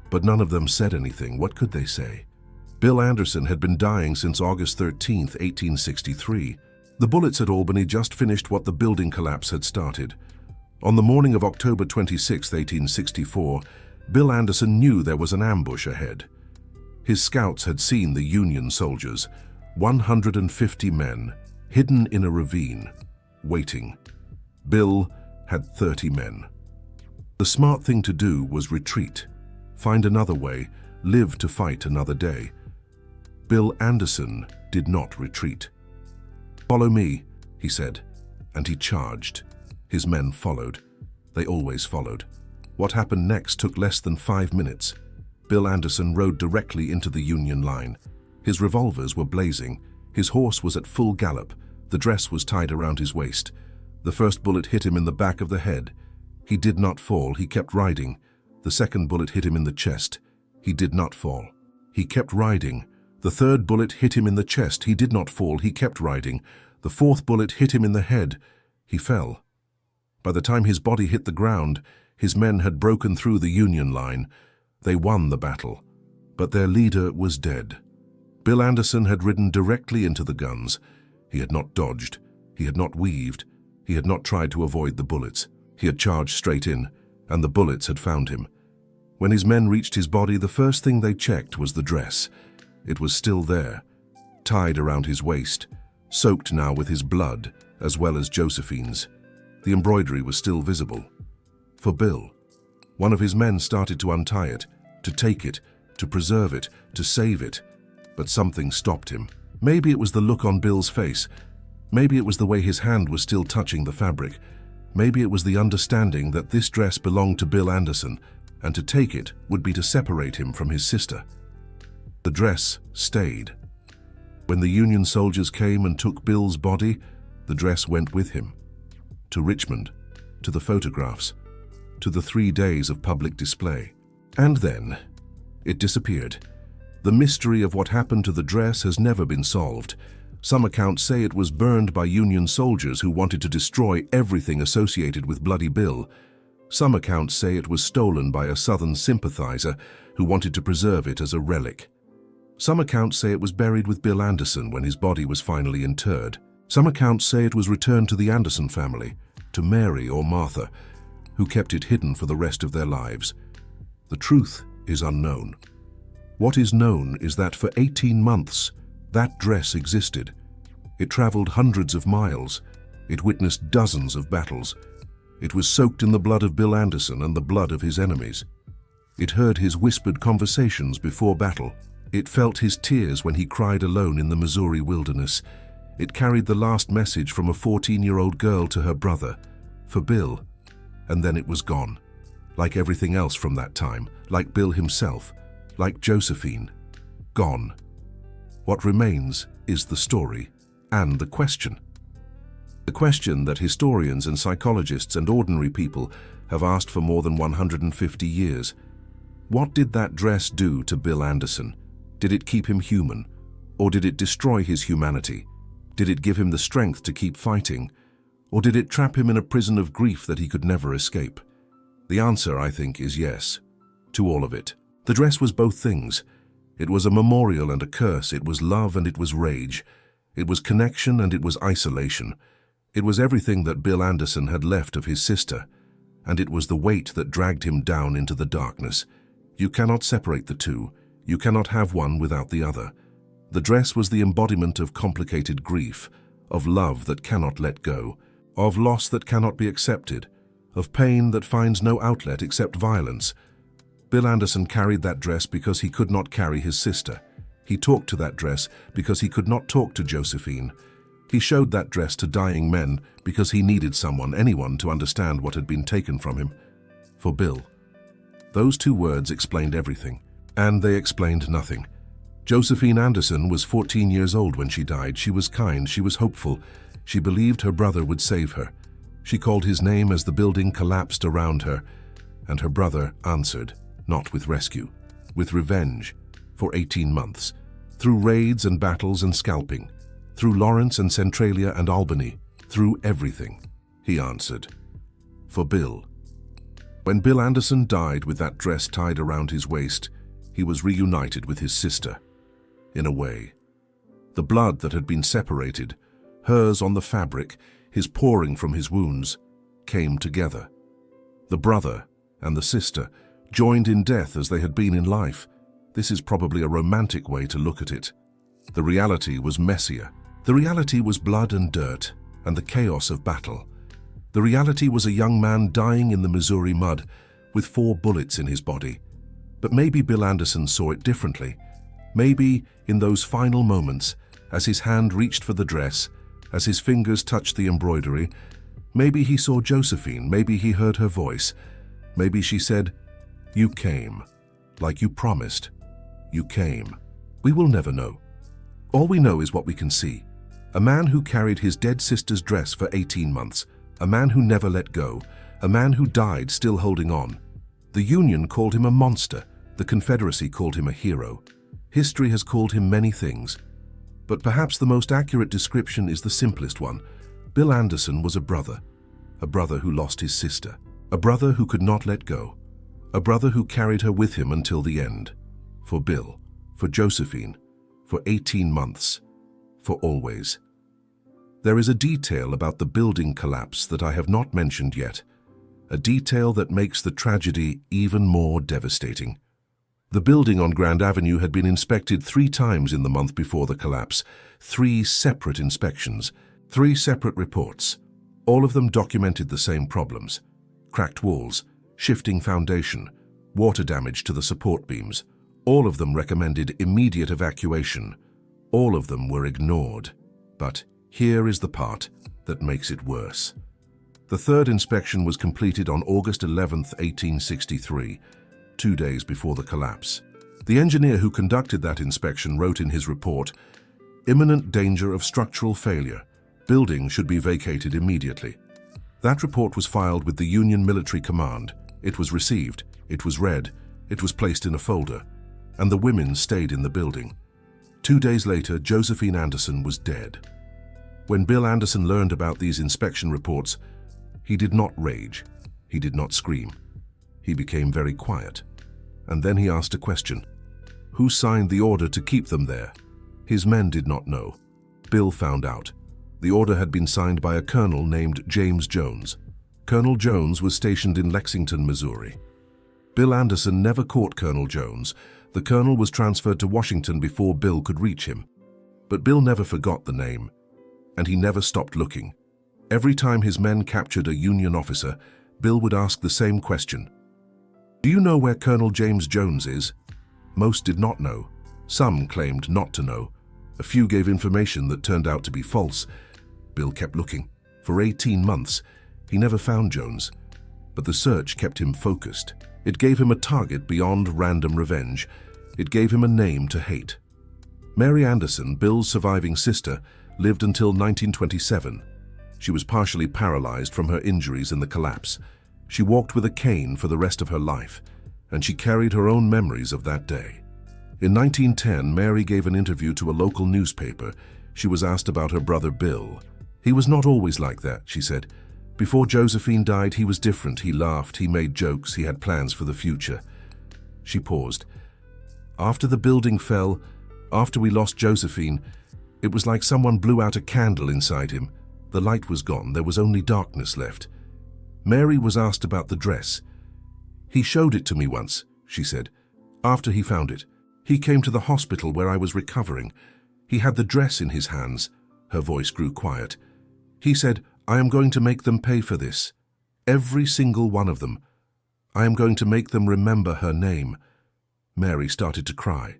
But none of them said anything. What could they say? Bill Anderson had been dying since August 13, 1863. The bullets at Albany just finished what the building collapse had started. On the morning of October 26, 1864, Bill Anderson knew there was an ambush ahead. His scouts had seen the Union soldiers, 150 men, hidden in a ravine, waiting. Bill had 30 men. The smart thing to do was retreat, find another way, live to fight another day. Bill Anderson did not retreat. "Follow me," he said, and he charged. His men followed. They always followed. What happened next took less than 5 minutes. Bill Anderson rode directly into the Union line. His revolvers were blazing. His horse was at full gallop. The dress was tied around his waist. The first bullet hit him in the back of the head. He did not fall. He kept riding. The second bullet hit him in the chest. He did not fall. He kept riding. The third bullet hit him in the chest. He did not fall. He kept riding. The fourth bullet hit him in the head. He fell. By the time his body hit the ground, his men had broken through the Union line. They won the battle, but their leader was dead. Bill Anderson had ridden directly into the guns. He had not dodged. He had not weaved. He had not tried to avoid the bullets. He had charged straight in, and the bullets had found him. When his men reached his body, the first thing they checked was the dress. It was still there, tied around his waist, soaked now with his blood, as well as Josephine's. The embroidery was still visible. For Bill, one of his men started to untie it, to take it, to preserve it, to save it. But something stopped him. Maybe it was the look on Bill's face. Maybe it was the way his hand was still touching the fabric. Maybe it was the understanding that this dress belonged to Bill Anderson, and to take it would be to separate him from his sister. The dress stayed. When the Union soldiers came and took Bill's body, the dress went with him. To Richmond, to the photographs, to the 3 days of public display. And then, it disappeared. The mystery of what happened to the dress has never been solved. Some accounts say it was burned by Union soldiers who wanted to destroy everything associated with Bloody Bill. Some accounts say it was stolen by a Southern sympathizer who wanted to preserve it as a relic. Some accounts say it was buried with Bill Anderson when his body was finally interred. Some accounts say it was returned to the Anderson family, to Mary or Martha, who kept it hidden for the rest of their lives. The truth is unknown. What is known is that for 18 months, that dress existed. It traveled hundreds of miles. It witnessed dozens of battles. It was soaked in the blood of Bill Anderson and the blood of his enemies. It heard his whispered conversations before battle. It felt his tears when he cried alone in the Missouri wilderness. It carried the last message from a 14-year-old girl to her brother, for Bill, and then it was gone. Like everything else from that time, like Bill himself, like Josephine, gone. What remains is the story and the question. The question that historians and psychologists and ordinary people have asked for more than 150 years. What did that dress do to Bill Anderson? Did it keep him human? Or did it destroy his humanity? Did it give him the strength to keep fighting? Or did it trap him in a prison of grief that he could never escape? The answer, I think, is yes, to all of it. The dress was both things. It was a memorial and a curse. It was love and it was rage. It was connection and it was isolation. It was everything that Bill Anderson had left of his sister, and it was the weight that dragged him down into the darkness. You cannot separate the two. You cannot have one without the other. The dress was the embodiment of complicated grief, of love that cannot let go, of loss that cannot be accepted, of pain that finds no outlet except violence. Bill Anderson carried that dress because he could not carry his sister. He talked to that dress because he could not talk to Josephine. He showed that dress to dying men because he needed someone, anyone, to understand what had been taken from him. For Bill, those two words explained everything, and they explained nothing. Josephine Anderson was 14 years old when she died. She was kind, she was hopeful. She believed her brother would save her. She called his name as the building collapsed around her, and her brother answered, not with rescue, with revenge, for 18 months, through raids and battles and scalping, through Lawrence and Centralia and Albany, through everything, he answered. For Bill. When Bill Anderson died with that dress tied around his waist, he was reunited with his sister, in a way. The blood that had been separated, hers on the fabric, his pouring from his wounds, came together. The brother and the sister joined in death as they had been in life. This is probably a romantic way to look at it. The reality was messier. The reality was blood and dirt, and the chaos of battle. The reality was a young man dying in the Missouri mud, with 4 bullets in his body. But maybe Bill Anderson saw it differently. Maybe, in those final moments, as his hand reached for the dress, as his fingers touched the embroidery, maybe he saw Josephine, maybe he heard her voice. Maybe she said, "You came, like you promised. You came." We will never know. All we know is what we can see. A man who carried his dead sister's dress for 18 months, a man who never let go, a man who died still holding on. The Union called him a monster. The Confederacy called him a hero. History has called him many things, but perhaps the most accurate description is the simplest one. Bill Anderson was a brother who lost his sister, a brother who could not let go, a brother who carried her with him until the end. For Bill, for Josephine, for 18 months, for always. There is a detail about the building collapse that I have not mentioned yet, a detail that makes the tragedy even more devastating. The building on Grand Avenue had been inspected 3 times in the month before the collapse, 3 separate inspections, 3 separate reports. All of them documented the same problems: cracked walls, shifting foundation, water damage to the support beams. All of them recommended immediate evacuation. All of them were ignored. But here is the part that makes it worse. The 3rd inspection was completed on August 11, 1863, 2 days before the collapse. The engineer who conducted that inspection wrote in his report, "Imminent danger of structural failure. Building should be vacated immediately." That report was filed with the Union Military Command. It was received, it was read, it was placed in a folder, and the women stayed in the building. 2 days later, Josephine Anderson was dead. When Bill Anderson learned about these inspection reports, he did not rage, he did not scream. He became very quiet, and then he asked a question. Who signed the order to keep them there? His men did not know. Bill found out. The order had been signed by a colonel named James Jones. Colonel Jones was stationed in Lexington, Missouri. Bill Anderson never caught Colonel Jones. The colonel was transferred to Washington before Bill could reach him. But Bill never forgot the name, and he never stopped looking. Every time his men captured a Union officer, Bill would ask the same question. "Do you know where Colonel James Jones is?" Most did not know. Some claimed not to know. A few gave information that turned out to be false. Bill kept looking. For 18 months, he never found Jones. But the search kept him focused. It gave him a target beyond random revenge. It gave him a name to hate. Mary Anderson, Bill's surviving sister, lived until 1927. She was partially paralyzed from her injuries in the collapse. She walked with a cane for the rest of her life, and she carried her own memories of that day. In 1910, Mary gave an interview to a local newspaper. She was asked about her brother Bill. "He was not always like that," she said. "Before Josephine died, he was different. He laughed, he made jokes, he had plans for the future." She paused. "After the building fell, after we lost Josephine, it was like someone blew out a candle inside him. The light was gone, there was only darkness left." Mary was asked about the dress. "He showed it to me once," she said, "after he found it. He came to the hospital where I was recovering. He had the dress in his hands." Her voice grew quiet. "He said, 'I am going to make them pay for this. Every single one of them. I am going to make them remember her name.'" Mary started to cry.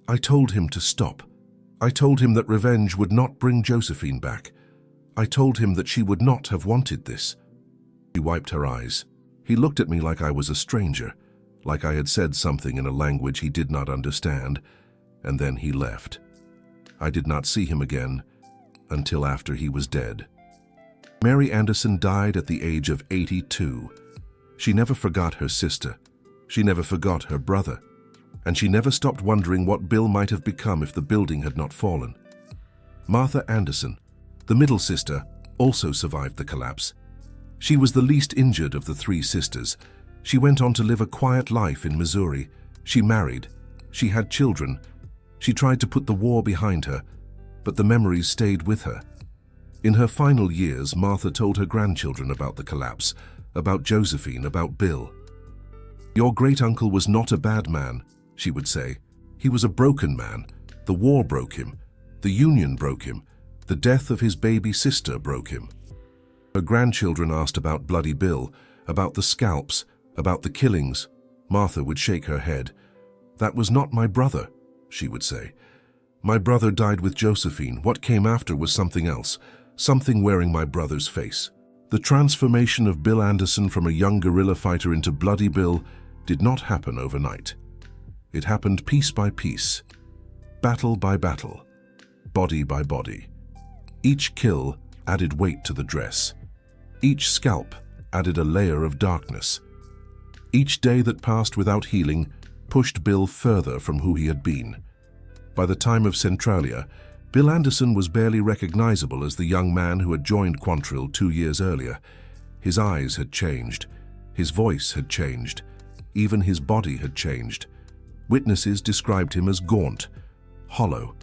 "I told him to stop. I told him that revenge would not bring Josephine back. I told him that she would not have wanted this." She wiped her eyes. He looked at me like I was a stranger, like I had said something in a language he did not understand, and then he left. I did not see him again until after he was dead. Mary Anderson died at the age of 82. She never forgot her sister. She never forgot her brother. And she never stopped wondering what Bill might have become if the building had not fallen. Martha Anderson, the middle sister, also survived the collapse. She was the least injured of the 3 sisters. She went on to live a quiet life in Missouri. She married. She had children. She tried to put the war behind her, but the memories stayed with her. In her final years, Martha told her grandchildren about the collapse, about Josephine, about Bill. "Your great-uncle was not a bad man," she would say. "He was a broken man. The war broke him. The Union broke him. The death of his baby sister broke him." Her grandchildren asked about Bloody Bill, about the scalps, about the killings. Martha would shake her head. "That was not my brother," she would say. "My brother died with Josephine. What came after was something else, something wearing my brother's face." The transformation of Bill Anderson from a young guerrilla fighter into Bloody Bill did not happen overnight. It happened piece by piece, battle by battle, body by body. Each kill added weight to the dress. Each scalp added a layer of darkness. Each day that passed without healing pushed Bill further from who he had been. By the time of Centralia, Bill Anderson was barely recognizable as the young man who had joined Quantrill 2 years earlier. His eyes had changed. His voice had changed. Even his body had changed. Witnesses described him as gaunt, hollow,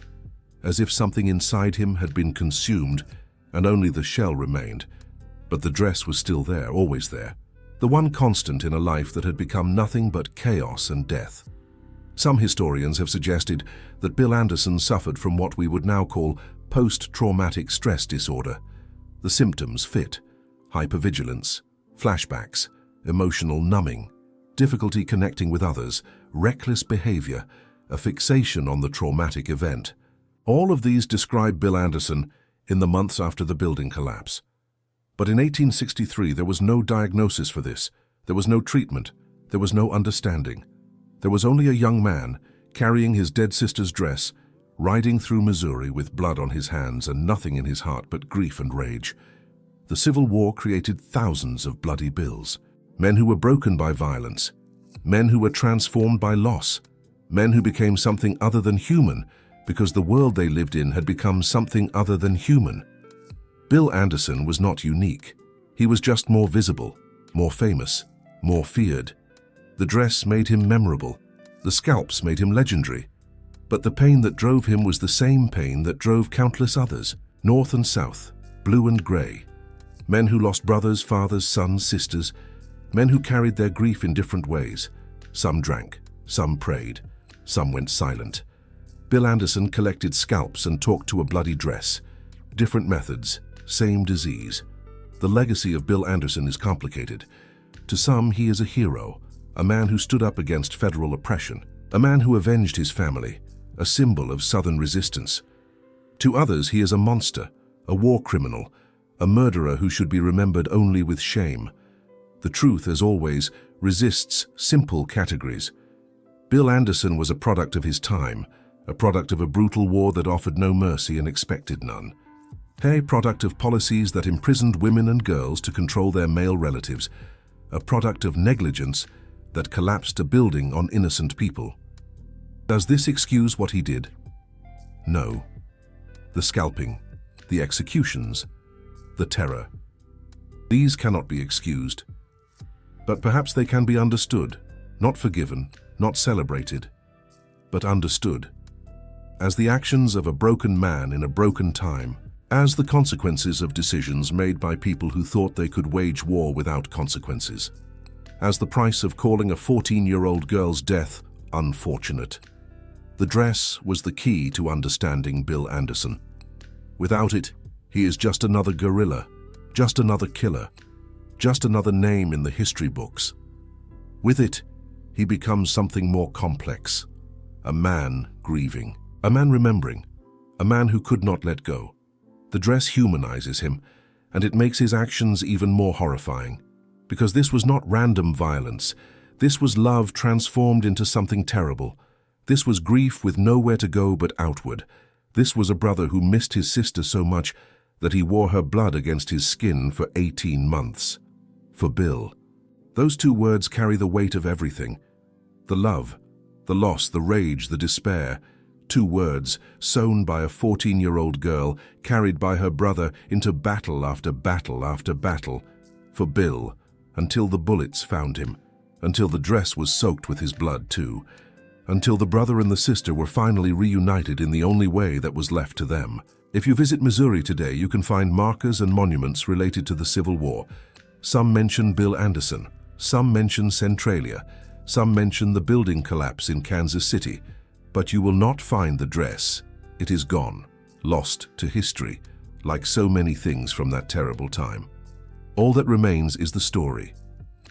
as if something inside him had been consumed and only the shell remained. But the dress was still there, always there. The one constant in a life that had become nothing but chaos and death. Some historians have suggested that Bill Anderson suffered from what we would now call post-traumatic stress disorder. The symptoms fit: hypervigilance, flashbacks, emotional numbing, difficulty connecting with others, reckless behavior, a fixation on the traumatic event. All of these describe Bill Anderson in the months after the building collapse. But in 1863, there was no diagnosis for this. There was no treatment. There was no understanding. There was only a young man carrying his dead sister's dress, riding through Missouri with blood on his hands and nothing in his heart but grief and rage. The Civil War created thousands of bloody Bills. Men who were broken by violence. Men who were transformed by loss. Men who became something other than human because the world they lived in had become something other than human. Bill Anderson was not unique. He was just more visible, more famous, more feared. The dress made him memorable. The scalps made him legendary. But the pain that drove him was the same pain that drove countless others, north and south, blue and gray. Men who lost brothers, fathers, sons, sisters. Men who carried their grief in different ways. Some drank, some prayed, some went silent. Bill Anderson collected scalps and talked to a bloody dress. Different methods, same disease. The legacy of Bill Anderson is complicated. To some, he is a hero, a man who stood up against federal oppression, a man who avenged his family, a symbol of Southern resistance. To others, he is a monster, a war criminal, a murderer who should be remembered only with shame. The truth, as always, resists simple categories. Bill Anderson was a product of his time, a product of a brutal war that offered no mercy and expected none. A product of policies that imprisoned women and girls to control their male relatives, a product of negligence that collapsed a building on innocent people. Does this excuse what he did? No. The scalping, the executions, the terror. These cannot be excused. But perhaps they can be understood, not forgiven, not celebrated, but understood. As the actions of a broken man in a broken time, as the consequences of decisions made by people who thought they could wage war without consequences, as the price of calling a 14-year-old girl's death unfortunate. The dress was the key to understanding Bill Anderson. Without it, he is just another guerrilla, just another killer, just another name in the history books. With it, he becomes something more complex, a man grieving, a man remembering, a man who could not let go. The dress humanizes him, and it makes his actions even more horrifying. Because this was not random violence. This was love transformed into something terrible. This was grief with nowhere to go but outward. This was a brother who missed his sister so much that he wore her blood against his skin for 18 months. For Bill. Those two words carry the weight of everything. The love, the loss, the rage, the despair. 2 words, sown by a 14-year-old girl, carried by her brother into battle after battle after battle. For Bill, until the bullets found him, until the dress was soaked with his blood too, until the brother and the sister were finally reunited in the only way that was left to them. If you visit Missouri today, you can find markers and monuments related to the Civil War. Some mention Bill Anderson, some mention Centralia, some mention the building collapse in Kansas City, but you will not find the dress. It is gone, lost to history, like so many things from that terrible time. All that remains is the story,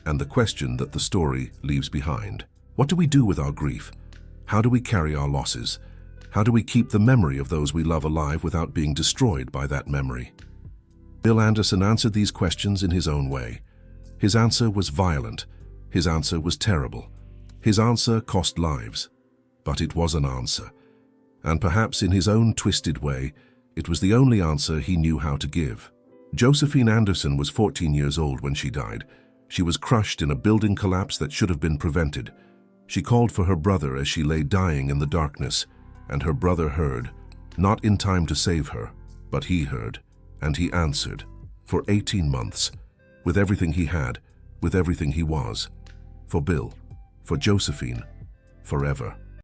and the question that the story leaves behind. What do we do with our grief? How do we carry our losses? How do we keep the memory of those we love alive without being destroyed by that memory? Bill Anderson answered these questions in his own way. His answer was violent. His answer was terrible. His answer cost lives. But it was an answer. And perhaps in his own twisted way, it was the only answer he knew how to give. Josephine Anderson was 14 years old when she died. She was crushed in a building collapse that should have been prevented. She called for her brother as she lay dying in the darkness, and her brother heard, not in time to save her, but he heard, and he answered, for 18 months, with everything he had, with everything he was, for Bill, for Josephine, forever.